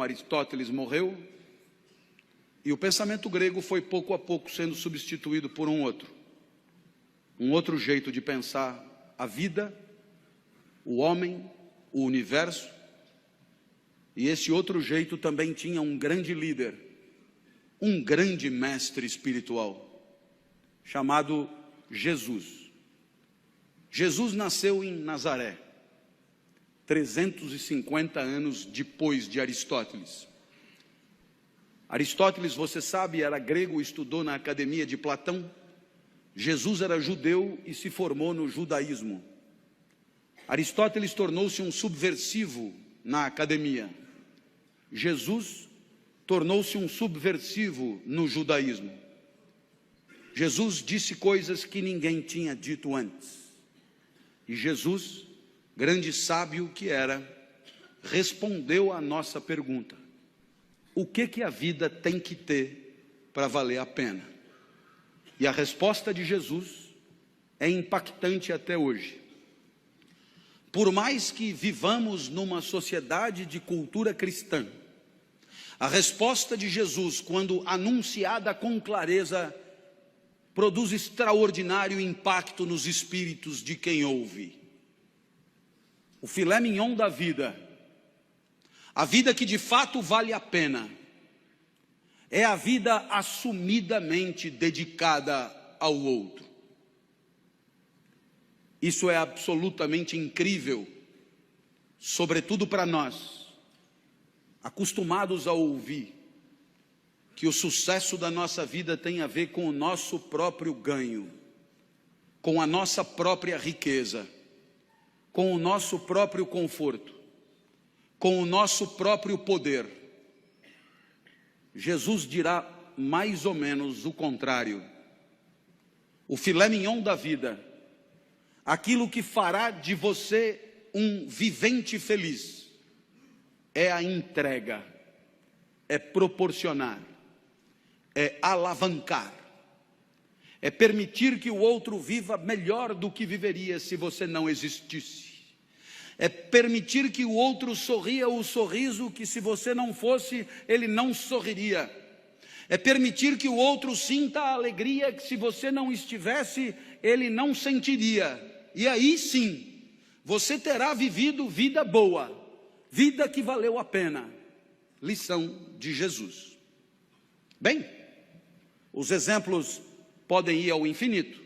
Aristóteles morreu e o pensamento grego foi pouco a pouco sendo substituído por um outro jeito de pensar a vida, o homem, o universo. E esse outro jeito também tinha um grande líder, um grande mestre espiritual, chamado Jesus. Jesus nasceu em Nazaré, 350 anos depois de Aristóteles. Aristóteles, você sabe, era grego, estudou na academia de Platão. Jesus era judeu e se formou no judaísmo. Aristóteles tornou-se um subversivo na academia. Jesus tornou-se um subversivo no judaísmo. Jesus disse coisas que ninguém tinha dito antes. E Jesus, grande sábio que era, respondeu à nossa pergunta: o que a vida tem que ter para valer a pena? E a resposta de Jesus é impactante até hoje. Por mais que vivamos numa sociedade de cultura cristã, a resposta de Jesus, quando anunciada com clareza, produz extraordinário impacto nos espíritos de quem ouve. O filé mignon da vida, a vida que de fato vale a pena, é a vida assumidamente dedicada ao outro. Isso é absolutamente incrível, sobretudo para nós, acostumados a ouvir que o sucesso da nossa vida tem a ver com o nosso próprio ganho, com a nossa própria riqueza, com o nosso próprio conforto, com o nosso próprio poder. Jesus dirá mais ou menos o contrário. O filé mignon da vida, aquilo que fará de você um vivente feliz, é a entrega, é proporcionar, é alavancar, é permitir que o outro viva melhor do que viveria se você não existisse. É permitir que o outro sorria o sorriso que, se você não fosse, ele não sorriria. É permitir que o outro sinta a alegria que, se você não estivesse, ele não sentiria. E aí sim, você terá vivido vida boa, vida que valeu a pena. Lição de Jesus. Bem, os exemplos podem ir ao infinito.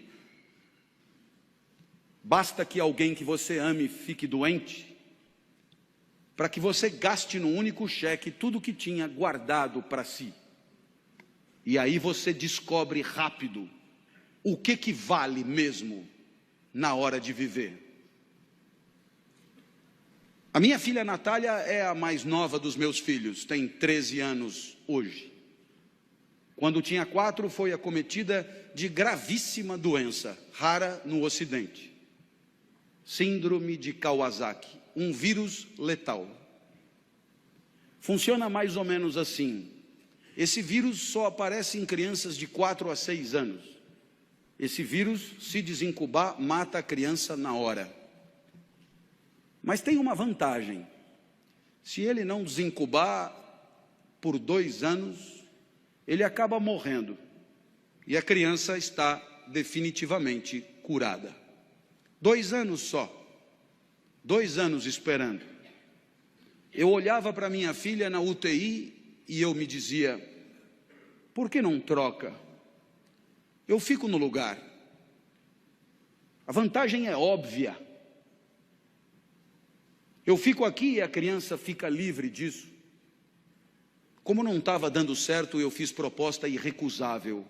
Basta que alguém que você ame fique doente, para que você gaste num único cheque tudo o que tinha guardado para si. E aí você descobre rápido o que vale mesmo na hora de viver. A minha filha Natália é a mais nova dos meus filhos, tem 13 anos hoje. Quando tinha 4, foi acometida de gravíssima doença, rara no Ocidente. Síndrome de Kawasaki, um vírus letal. Funciona mais ou menos assim. Esse vírus só aparece em crianças de 4 a 6 anos. Esse vírus, se desincubar, mata a criança na hora. Mas tem uma vantagem. Se ele não desincubar por 2 anos, ele acaba morrendo. E a criança está definitivamente curada. 2 anos só. 2 anos esperando. Eu olhava para minha filha na UTI e eu me dizia: por que não troca? Eu fico no lugar. A vantagem é óbvia. Eu fico aqui e a criança fica livre disso. Como não estava dando certo, eu fiz proposta irrecusável.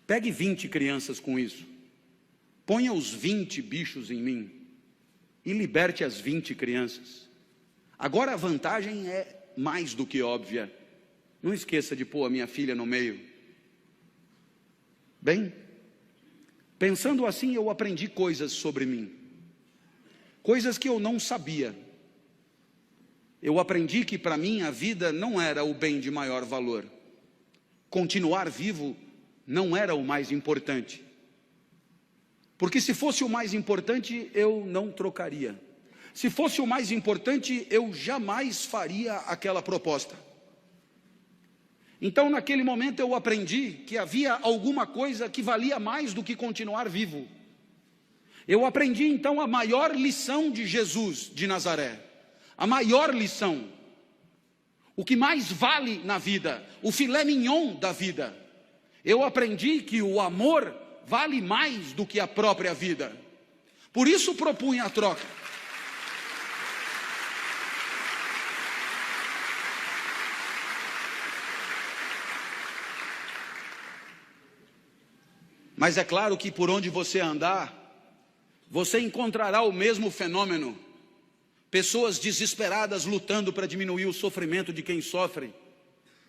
Pegue 20 crianças com isso. Ponha os 20 bichos em mim e liberte as 20 crianças. Agora a vantagem é mais do que óbvia. Não esqueça de pôr a minha filha no meio. Bem, pensando assim, eu aprendi coisas sobre mim. Coisas que eu não sabia. Eu aprendi que para mim a vida não era o bem de maior valor. Continuar vivo não era o mais importante. Porque se fosse o mais importante, eu não trocaria. Se fosse o mais importante, eu jamais faria aquela proposta. Então, naquele momento, eu aprendi que havia alguma coisa que valia mais do que continuar vivo. Eu aprendi, então, a maior lição de Jesus de Nazaré. A maior lição. O que mais vale na vida. O filé mignon da vida. Eu aprendi que o amor vale mais do que a própria vida. Por isso propunha a troca. Mas é claro que por onde você andar, você encontrará o mesmo fenômeno. Pessoas desesperadas lutando para diminuir o sofrimento de quem sofre.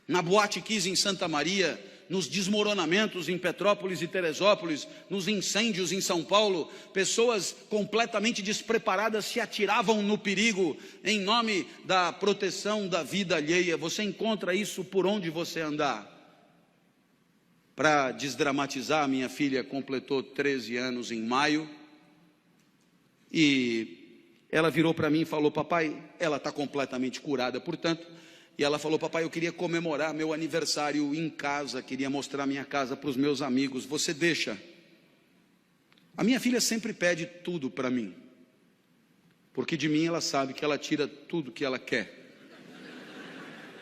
Na Boate Kiss em Santa Maria, nos desmoronamentos em Petrópolis e Teresópolis, nos incêndios em São Paulo, pessoas completamente despreparadas se atiravam no perigo em nome da proteção da vida alheia. Você encontra isso por onde você andar. Para desdramatizar, minha filha completou 13 anos em maio, e ela virou para mim e falou: papai, ela está completamente curada, portanto, e ela falou: papai, eu queria comemorar meu aniversário em casa, queria mostrar minha casa para os meus amigos, você deixa? A minha filha sempre pede tudo para mim, porque de mim ela sabe que ela tira tudo que ela quer,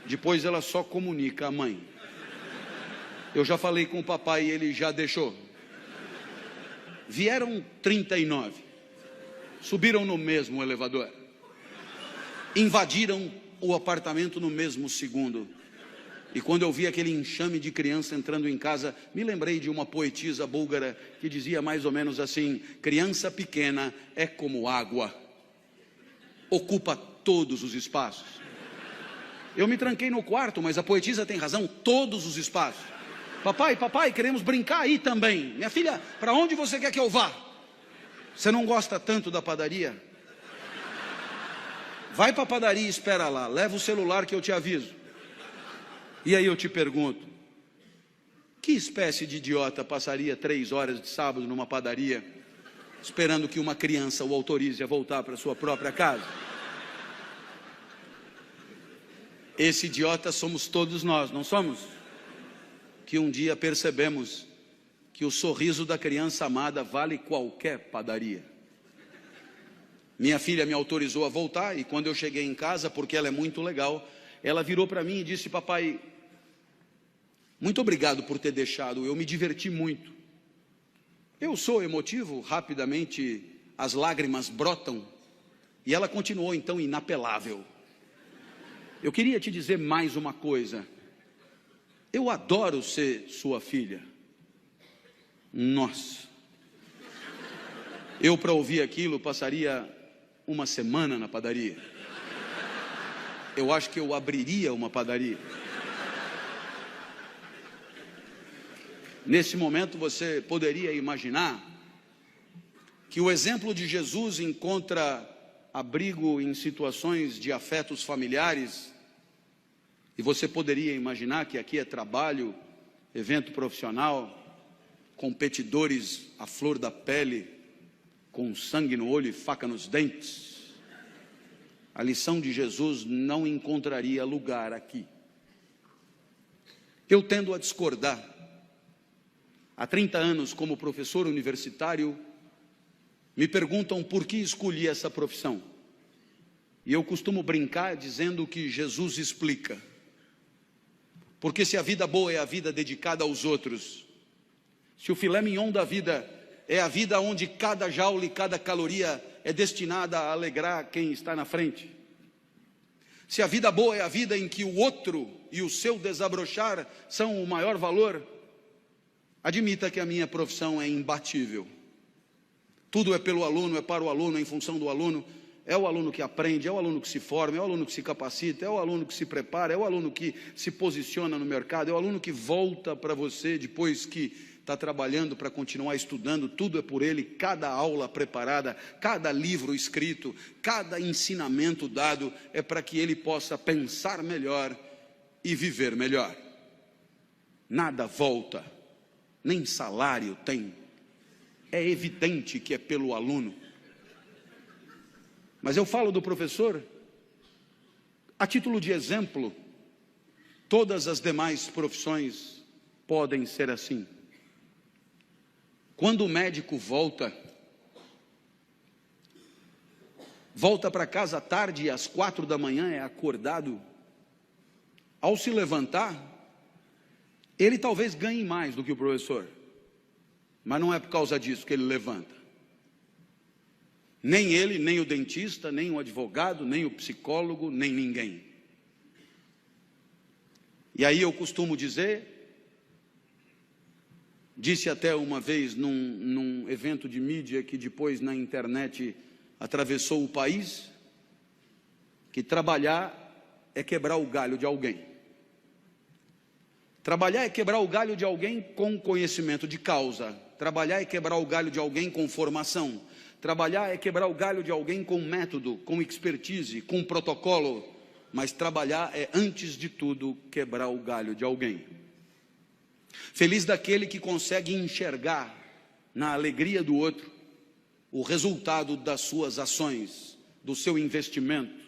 depois ela só comunica à mãe. Eu já falei com o papai e ele já deixou. Vieram 39, subiram no mesmo elevador, invadiram o apartamento no mesmo segundo. E quando eu vi aquele enxame de criança entrando em casa, me lembrei de uma poetisa búlgara que dizia mais ou menos assim: criança pequena é como água, ocupa todos os espaços. Eu me tranquei no quarto, mas a poetisa tem razão, todos os espaços. Papai, queremos brincar aí também. Minha filha, para onde você quer que eu vá? Você não gosta tanto da padaria? Vai para a padaria e espera lá, leva o celular que eu te aviso. E aí eu te pergunto, que espécie de idiota passaria 3 horas de sábado numa padaria, esperando que uma criança o autorize a voltar para sua própria casa? Esse idiota somos todos nós, não somos? Que um dia percebemos que o sorriso da criança amada vale qualquer padaria. Minha filha me autorizou a voltar, e quando eu cheguei em casa, porque ela é muito legal, ela virou para mim e disse: papai, muito obrigado por ter deixado, eu me diverti muito. Eu sou emotivo, rapidamente as lágrimas brotam, e ela continuou então inapelável: eu queria te dizer mais uma coisa, eu adoro ser sua filha. Nossa, eu para ouvir aquilo passaria uma semana na padaria. Eu acho que eu abriria uma padaria. Nesse momento você poderia imaginar que o exemplo de Jesus encontra abrigo em situações de afetos familiares. E você poderia imaginar que aqui é trabalho, evento profissional, competidores à flor da pele, com sangue no olho e faca nos dentes. A lição de Jesus não encontraria lugar aqui. Eu tendo a discordar. Há 30 anos, como professor universitário, me perguntam por que escolhi essa profissão. E eu costumo brincar dizendo que Jesus explica. Porque se a vida boa é a vida dedicada aos outros, se o filé mignon da vida é a vida onde cada jaula e cada caloria é destinada a alegrar quem está na frente, se a vida boa é a vida em que o outro e o seu desabrochar são o maior valor, admita que a minha profissão é imbatível. Tudo é pelo aluno, é para o aluno, é em função do aluno. É o aluno que aprende, é o aluno que se forma, é o aluno que se capacita, é o aluno que se prepara, é o aluno que se posiciona no mercado, é o aluno que volta para você depois que está trabalhando para continuar estudando. Tudo é por ele, cada aula preparada, cada livro escrito, cada ensinamento dado é para que ele possa pensar melhor e viver melhor. Nada volta, nem salário tem. É evidente que é pelo aluno. Mas eu falo do professor a título de exemplo. Todas as demais profissões podem ser assim. Quando o médico volta para casa à tarde e às 4 da manhã é acordado, ao se levantar, ele talvez ganhe mais do que o professor, mas não é por causa disso que ele levanta. Nem ele, nem o dentista, nem o advogado, nem o psicólogo, nem ninguém. E aí eu costumo dizer, disse até uma vez num evento de mídia que depois na internet atravessou o país, que trabalhar é quebrar o galho de alguém. Trabalhar é quebrar o galho de alguém com conhecimento de causa. Trabalhar é quebrar o galho de alguém com formação. Trabalhar é quebrar o galho de alguém com método, com expertise, com protocolo. Mas trabalhar é, antes de tudo, quebrar o galho de alguém. Feliz daquele que consegue enxergar na alegria do outro o resultado das suas ações, do seu investimento,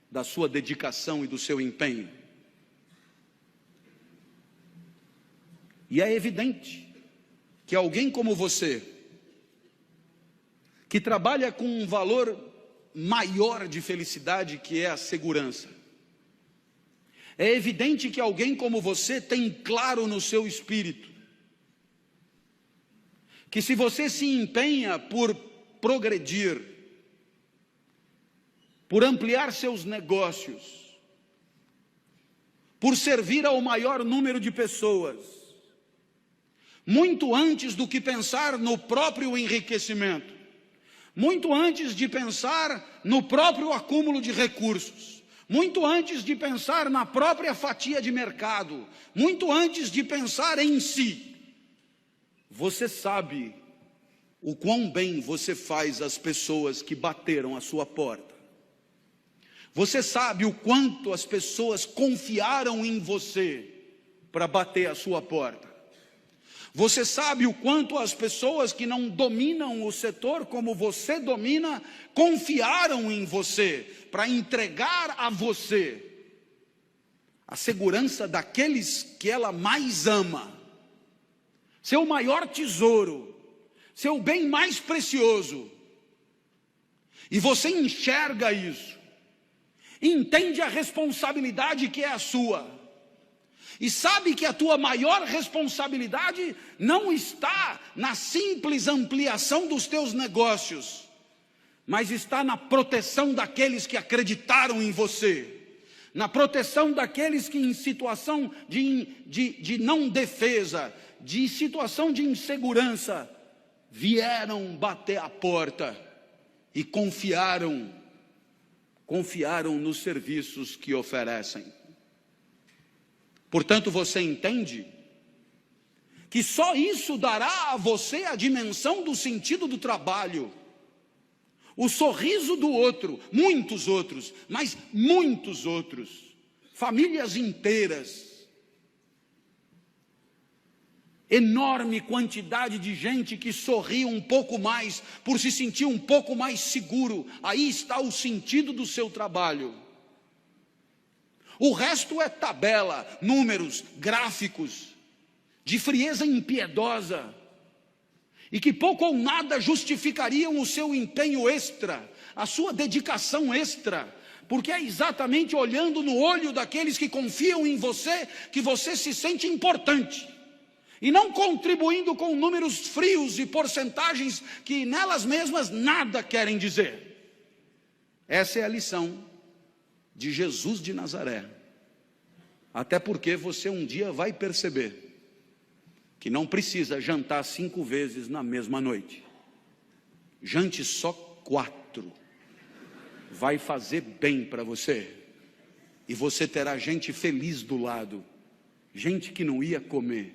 da sua dedicação e do seu empenho. E é evidente que alguém como você, que trabalha com um valor maior de felicidade, que é a segurança, é evidente que alguém como você tem claro no seu espírito que se você se empenha por progredir, por ampliar seus negócios, por servir ao maior número de pessoas, muito antes do que pensar no próprio enriquecimento, muito antes de pensar no próprio acúmulo de recursos, muito antes de pensar na própria fatia de mercado, muito antes de pensar em si, você sabe o quão bem você faz às pessoas que bateram à sua porta. Você sabe o quanto as pessoas confiaram em você para bater à sua porta. Você sabe o quanto as pessoas que não dominam o setor como você domina, confiaram em você para entregar a você a segurança daqueles que ela mais ama, seu maior tesouro, seu bem mais precioso. E você enxerga isso, entende a responsabilidade que é a sua, e sabe que a tua maior responsabilidade não está na simples ampliação dos teus negócios, mas está na proteção daqueles que acreditaram em você, na proteção daqueles que em situação de não defesa, de situação de insegurança, vieram bater a porta e confiaram nos serviços que oferecem. Portanto, você entende que só isso dará a você a dimensão do sentido do trabalho, o sorriso do outro, muitos outros, mas muitos outros, famílias inteiras, enorme quantidade de gente que sorri um pouco mais, por se sentir um pouco mais seguro. Aí está o sentido do seu trabalho. O resto é tabela, números, gráficos, de frieza impiedosa, e que pouco ou nada justificariam o seu empenho extra, a sua dedicação extra, porque é exatamente olhando no olho daqueles que confiam em você que você se sente importante, e não contribuindo com números frios e porcentagens que nelas mesmas nada querem dizer. Essa é a lição de Jesus de Nazaré. Até porque você um dia vai perceber que não precisa jantar 5 vezes na mesma noite. Jante só 4. Vai fazer bem para você. E você terá gente feliz do lado. Gente que não ia comer,